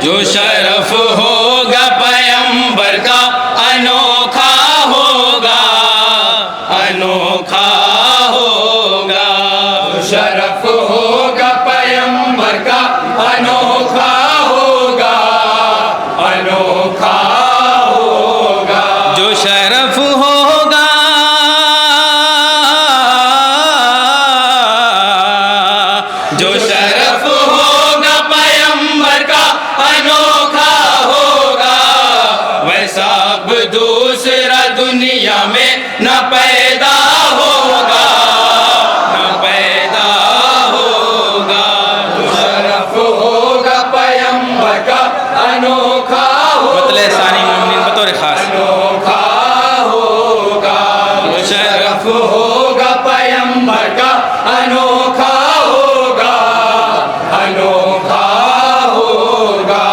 जो शरफ होगा पैगंबर का अनोखा होगा, अनोखा होगा। जो शरफ होगा पैगंबर का अनोखा होगा, अनोखा होगा। जो शरफ होगा जो शरफ होगा पैगंबर का अनोखा होगा, वैसा अब दूसरा दुनिया में न पैदा होगा, न पैदा होगा। जो शरफ होगा पैगंबर का अनोखा होगा, मतलब सानी मोमिनीन बतौर खास अनोखा होगा। जो शरफ होगा पैगंबर का अनोखा होगा, अनोखा होगा।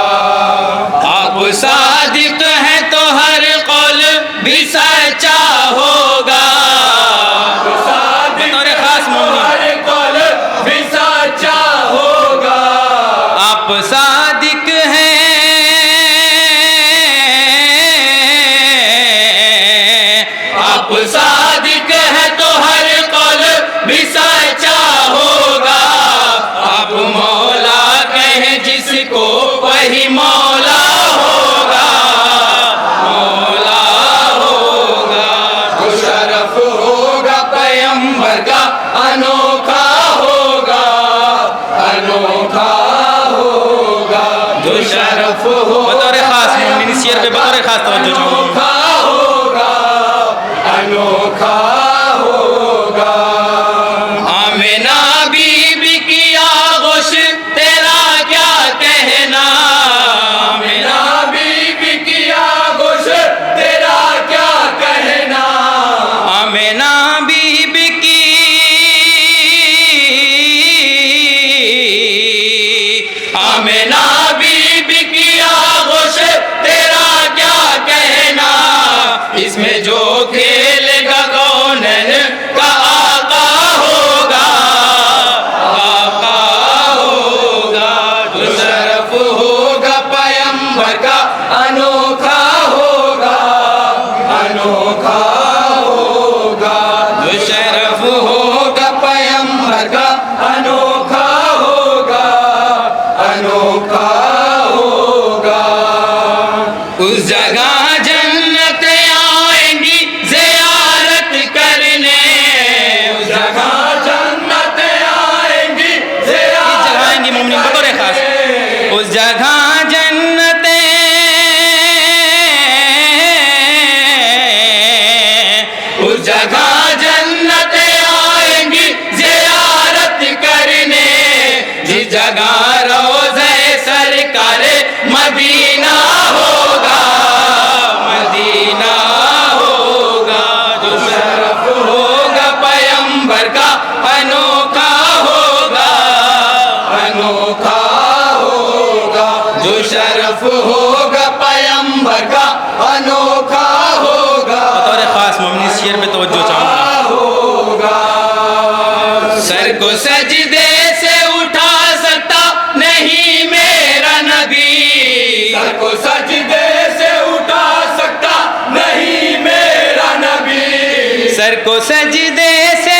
आप सादिक हैं तो हर कौल भी सच्चा होगा। बतौर खास मोमिनीन हर कौल भी सच्चा होगा। आप सादिक हैं, आप सादिक हैं तो हर कौल भी सच्चा होगा। आप मौला कहें जिसको वही मौला होगा, मौला होगा। जो शरफ होगा पैगंबर का अनोखा होगा, अनोखा होगा। जो शरफ हो बतौर खास मोमिनीन इस शेर पे बतौर खास तवज्जो चाहूंगा। अनोखा होगा, अनोखा होगा। आमिना बीबी की आगोश तेरा क्या कहना, आमिना बीबी की आगोश तेरा क्या कहना। आमिना बीबी की आमिना बीबी की आगोश तेरा क्या कहना। इसमें जो खेलेगा कौनन का आका होगा, आका होगा। जो शरफ होगा पैगंबर का अनोखा होगा, अनोखा होगा। जो शरफ होगा पैगंबर का अनोखा होगा, अनोखा होगा। उस जगह जन्नत आएंगी ज़ियारत करने, उस जगह जन्नत आएंगी जगह आएंगी मोमिनीन बतौर खास, उस जगह जन्नत उस जगह जन्नत आएंगी ज़ियारत करने। जिस जगह रोज़े सरकार मदीना होगा, मदीना होगा। जो शरफ होगा पैगंबर का अनोखा होगा, अनोखा होगा। जो शरफ होगा पैगंबर का अनोखा होगा, बतौर खास मोमिनीन शेर पे तवज्जो चाहूंगा। होगा। सर को सजदे से उठा सकता नहीं मेरा नबी, सर को सजदे से उठा सकता नहीं मेरा नबी। सर को सजदे से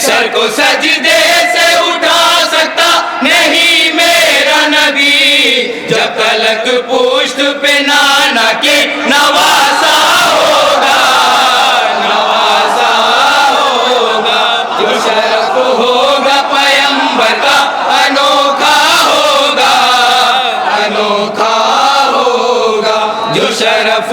सर को सजदे से उठा सकता नहीं मेरा नबी। जब तलक पुश्त पे नाना के नवासा होगा, नवासा होगा। जो शरफ होगा पैगंबर का अनोखा होगा, अनोखा होगा। जो शरफ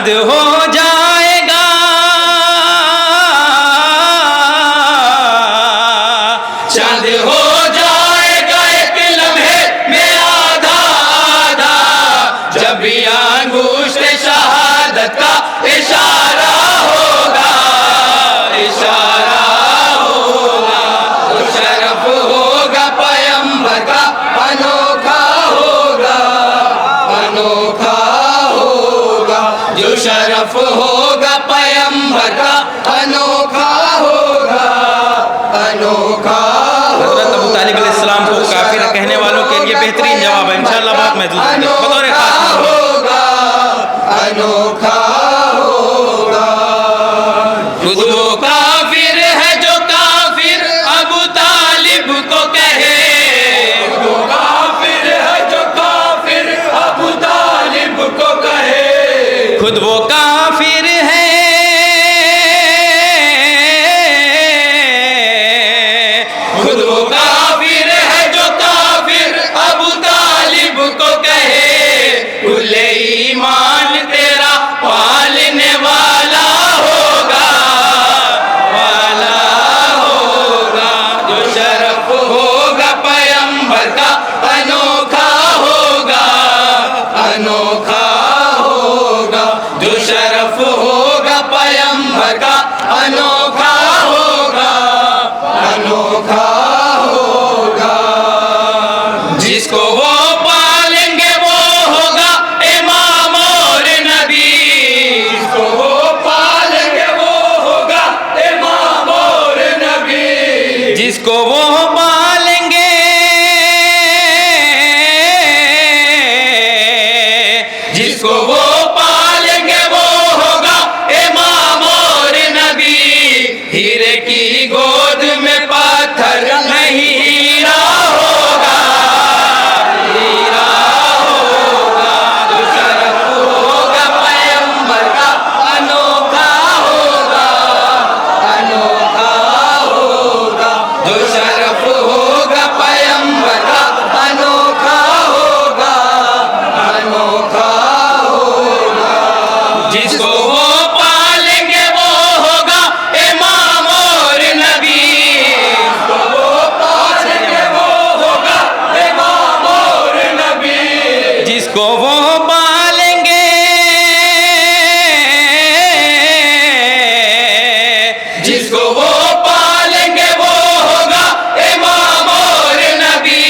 चांद हो जाएगा, चांद हो जाएगा एक लम्हे में आधा आधा, जब भी अंगूष्ठ शहादत का इशारा होगा, इशारा होगा। जो शरफ होगा पैगंबर का अनोखा होगा, अनोखा होगा। जो शरफ होगा पैगंबर का अनोखा होगा, अनोखा। हज़रत अबू तालिब अलैहिस्सलाम को काफिर कहने वालों के लिए बेहतरीन जवाब है, इंशाअल्लाह बहुत महसूस है। बतौर खास होगा, अनोखा होगा। खुद वो काफिर है जो काफिर अबू तालिब को कहे, खुद वो काफिर है जो काफिर अबू तालिब को कहे, खुद वो काफिर है, खुद वो काफिर है जो काफिर अबू तालिब को कहे। खुले ईमान तेरा पालने वाला होगा, वाला होगा। जो शरफ होगा पैगंबर का अनोखा होगा, अनोखा होगा। जो शरफ होगा पैगंबर का अनोखा होगा, अनोखा होगा। जिसको वो पालेंगे वो होगा इमाम और नबी, जिसको वो पालेंगे वो होगा इमाम और नबी। जिसको वो पालेंगे, जिसको वो पालेंगे वो होगा इमाम और नबी। हीरे की गोद में पत्थर नहीं हीरा होगा, हीरा होगा। जो शरफ होगा पैगंबर का अनोखा होगा, अनोखा होगा। जो शरफ होगा पैगंबर का अनोखा होगा, अनोखा होगा। जिसको वो पालेंगे वो होगा इमाम और नबी, जिसको वो पालेंगे वो होगा इमाम और नबी। जिसको वो पालेंगे, जिसको वो पालेंगे वो होगा इमाम और नबी।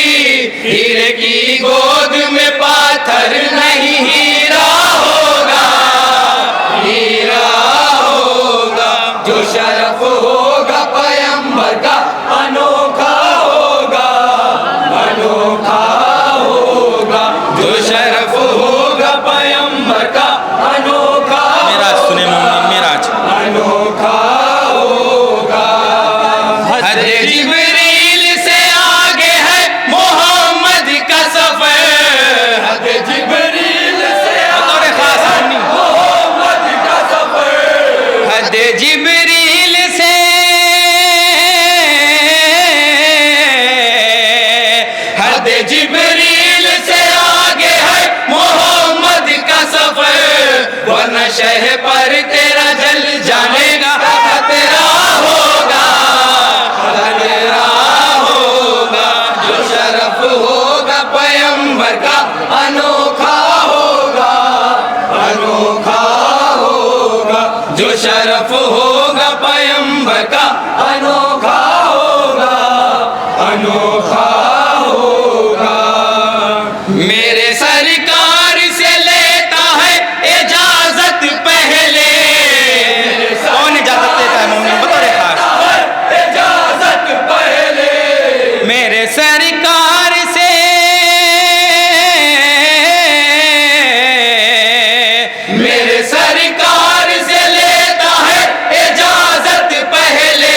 हीरे की गोद में पत्थर नहीं हीरा होगा, हीरा होगा। जो शरफ होगा पैगंबर का अनोखा होगा, अनोखा होगा। जो शरफ होगा पैगंबर का अनोखा मेराज सुने मोमिन, मेराज अनोखा होगा। हद जिब्रील से आगे है मोहम्मद का सफर, हद जिब्रील से बतौर खास मुन्नी, मोहम्मद का सफर। हद जिब्रील से, हद जिब्रील से आगे है मोहम्मद का सफर। वरना शह पर तेरा जल जानेगा खतरा होगा, खतरा होगा। जो शरफ होगा पैगंबर का अनोखा होगा, अनोखा होगा। जो शरफ होगा पैगंबर का अनोखा होगा, अनोखा होगा। मेरे सरकार से लेता है इजाजत पहले, कौन इजाजत देता है मोमिन, बतौर खास इजाजत पहले। मेरे सरकार से, मेरे सरकार से लेता है इजाजत पहले।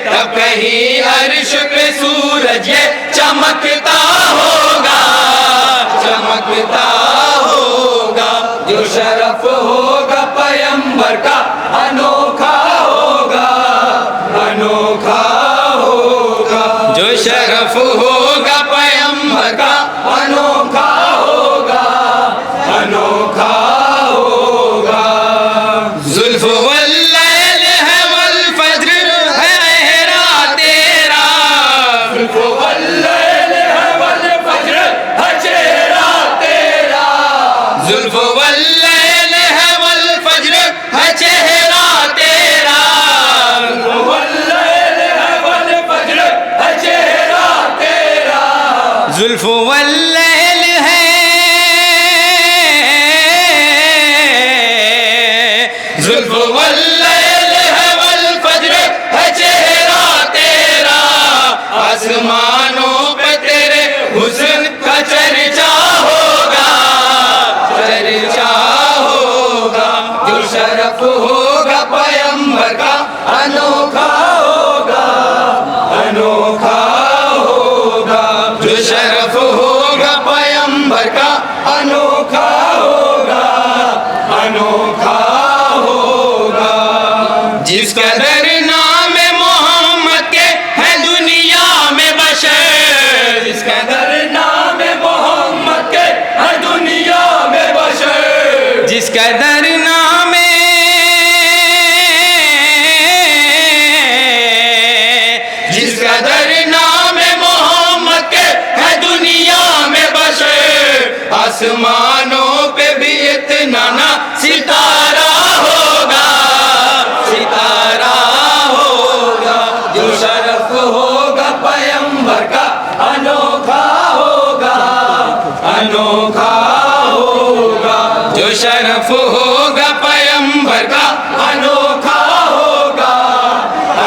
तब कहीं अर्श पे सूरज ये चमकता होगा, चमकता जुल्फ वल्लैल है वल फज्र है चेहरा तेरा, वल्लैल है वल फज्र है चेहरा तेरा, जुल्फ वल्लैल है, जुल्फ वल्लैल है वल फज्र है चेहरा तेरा, आसमानों पे तेरे हुस्न का चर्चा होगा, चर्चा होगा। जो शरफ होगा पैगंबर का अनोखा होगा, अनोखा होगा। जो शरफ होगा पैगंबर का अनोखा होगा, अनोखा होगा। जिसका दर नाम मोहम्मद के है दुनिया में बशर, जिसका दर नाम मोहम्मद के है दुनिया में बशर, जिसका दर नाम जिसका दर नाम मोहम्मद के है दुनिया में बशर, आसमानों पे भी इतना ना सितारा होगा, सितारा होगा। जो शरफ होगा पैगंबर का अनोखा होगा, अनोखा होगा। जो शरफ होगा पैगंबर का अनोखा होगा।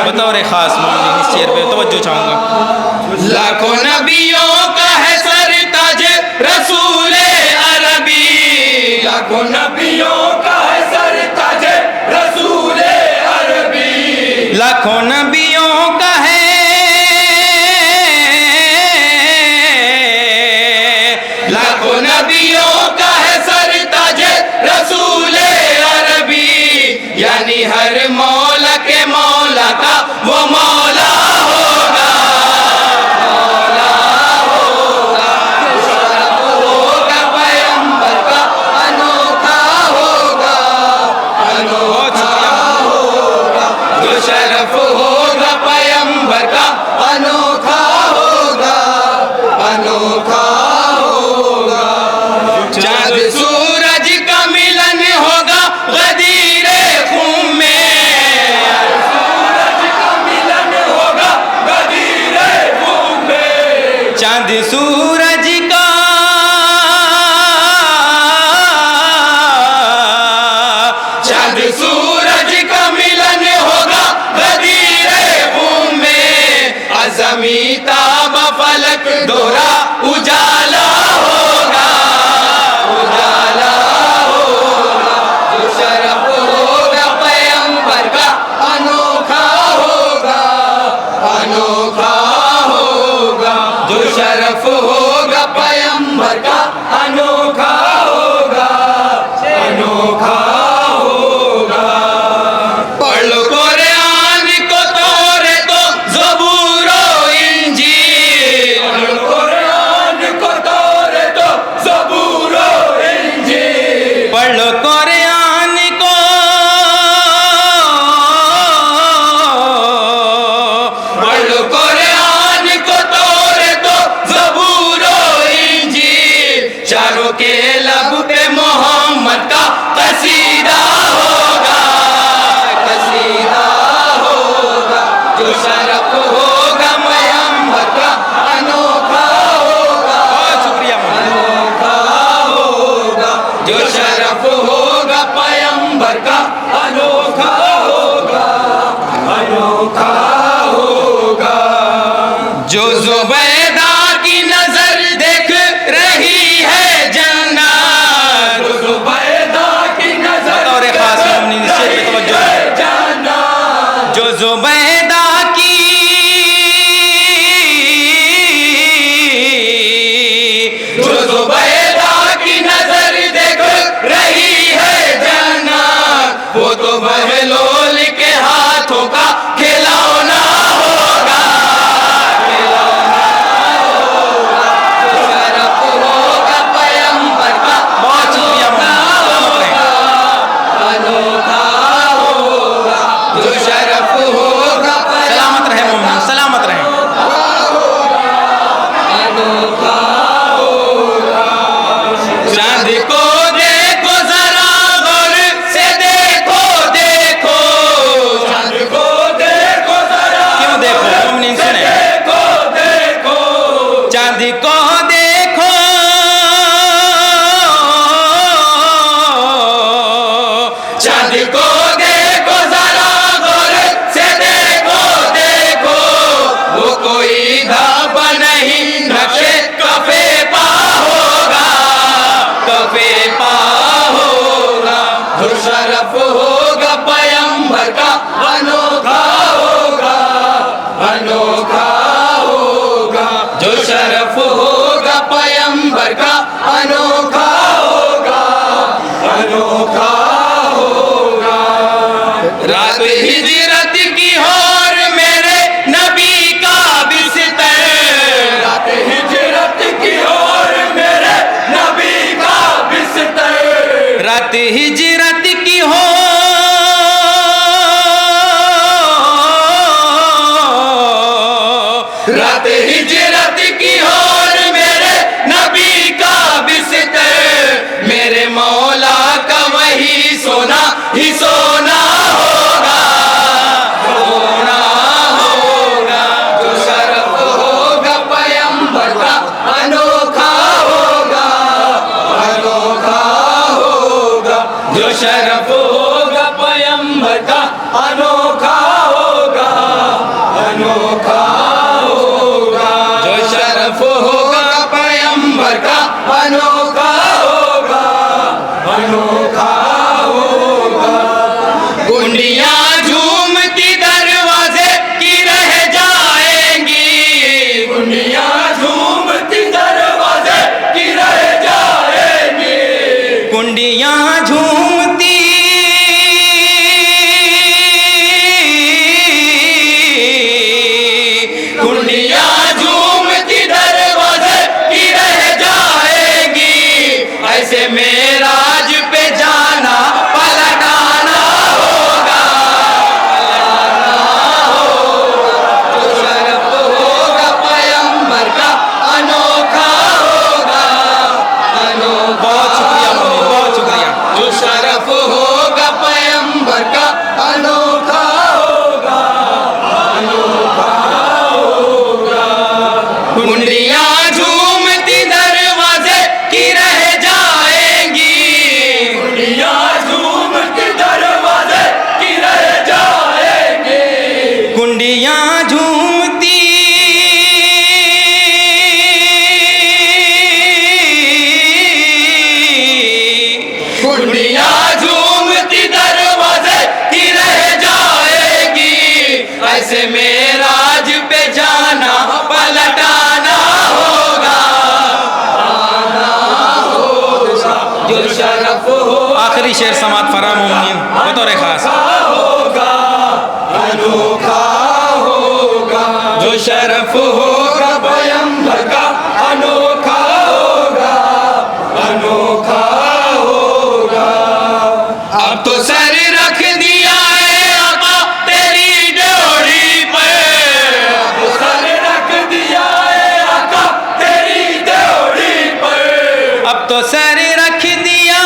बताओ रे खास मौलवी इस शेर पे तवज्जो चाहूंगा। लाखों नबियों का है सरताज रसूले अरबी, लाखों नबियों का है सरताज रसूले अरबी, लाखों नबियों का है, लाखों नबियों का है सरताज रसूले अरबी, यानी हर मौला के मौला का वो मौला होगा, मौला होगा। शरफ होगा पैगंबर का अनोखा होगा, अनोखा होगा। जो शरफ होगा पैगंबर का अनोखा होगा, अनोखा होगा। चाँद सूरज का मिलन होगा गदीरे खून में, सूरज का मिलन होगा गदीरे खून में, चाँद सूरज का, चाँद सूरज का मिलन होगा गदीरे खून में, अज़मी ताब फलक दोहरा उजाला होगा, उजाला होगा। जो शरफ होगा पैगंबर का अनोखा होगा, अनोखा होगा। जो शरफ होगा पैगंबर का अनोखा होगा, अनोखा होगा। पढ़ लो कुरान को तोरे तो ज़बूर और इंजील, कुरान को तोरे तो ज़बूर और इंजील, पढ़ लो कुरान को, पढ़ लो कुरान को तोरे तो ज़बूर और इंजील, चारों के लब पे मोहम्मद का कसीदा होगा, कसीदा होगा। जो शरफ होगा पैगंबर का अनोखा होगा, बहुत शुक्रिया अनोखा होगा। जो शरफ होगा पैगंबर का अनोखा होगा, अनोखा होगा। जो जुबैदा की नजर देख रही है जन्नत, जुबैदा की नजर और अनोखा होगा, अनोखा होगा। रात हिजरत की और मेरे नबी का बिस्तर, रात हिजरत की और मेरे नबी का बिस्तर, रात हिजरत की हो रात हिजरत की और मेरे नबी का बिस्तर, मेरे मौला का वही सोना ही सोना होगा, सोना होगा। जो शरफ होगा पैगंबर का अनोखा होगा, अनोखा होगा। जो शरफ होगा पैगंबर का अनोखा होगा, अनोखा होगा। जो शरफ होगा पैगंबर का अनोखा होगा, अनोखा होगा। कुंडियां झूमती दरवाजे की रह जाएंगी, कुंडियां झूमती दरवाजे की रह जाएंगी। कुंडियां झूमती कुंडियां झूमती दरवाजे की रह जाएंगी। ऐसे मेराज पे जाना पलटाना होगा, पलटाना होगा। जो शरफ होगा पैगंबर का अनोखा होगा, अनोखा। बहुत शुक्रिया मम्मी, बहुत शुक्रिया। जो शरफ होगा पैगंबर का अनोखा होगा, अनोखा होगा। कुंडियां झूमती दरवाजे की रह जाएंगी, कुंडियां झूमती दरवाजे की रह जाएंगी। कुंडियां झूमती कुंडियां झूमती दरवाजे की रह जाएगी। ऐसे मेराज पे जाना पलटाना होगा, आना होगा। जो शरफ हो आखिरी शेर समात फराम होंगी बतौर खास। होगा, अनोखा होगा। जो शरफ होगा पैगंबर का अनोखा होगा, अनोखा होगा। अब तो सर रख दिया है आका तेरी ड्योढ़ी पर, अब तो सर रख दिया है आका तेरी ड्योढ़ी पर। अब तो सर रख दिया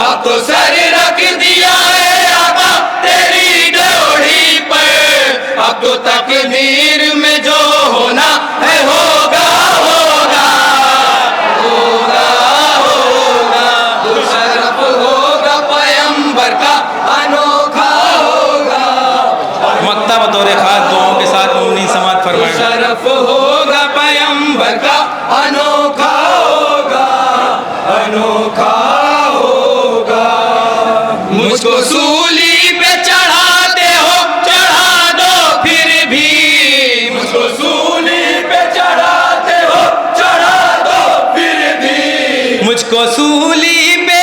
अब तो सर रख दिया है आका तेरी ड्योढ़ी पर। अब तो तकदीर में जो होना है होगा, होगा, होगा, होगा। जो शरफ होगा पैगंबर का अनोखा होगा, मक्ता बतौर खास दुआओं के साथ मुमनी समात जो फरमाएं। शरफ होगा पैगंबर का अनोखा होगा, अनोखा होगा। मुझको सूली पे चढ़ाते हो चढ़ा दो फिर भी, मुझको सूली पे चढ़ाते हो चढ़ा दो फिर भी। मुझको सूली पे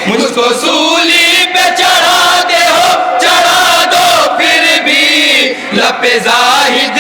मुझको सूली पे चढ़ाते हो चढ़ा दो फिर भी। लपे जाहिद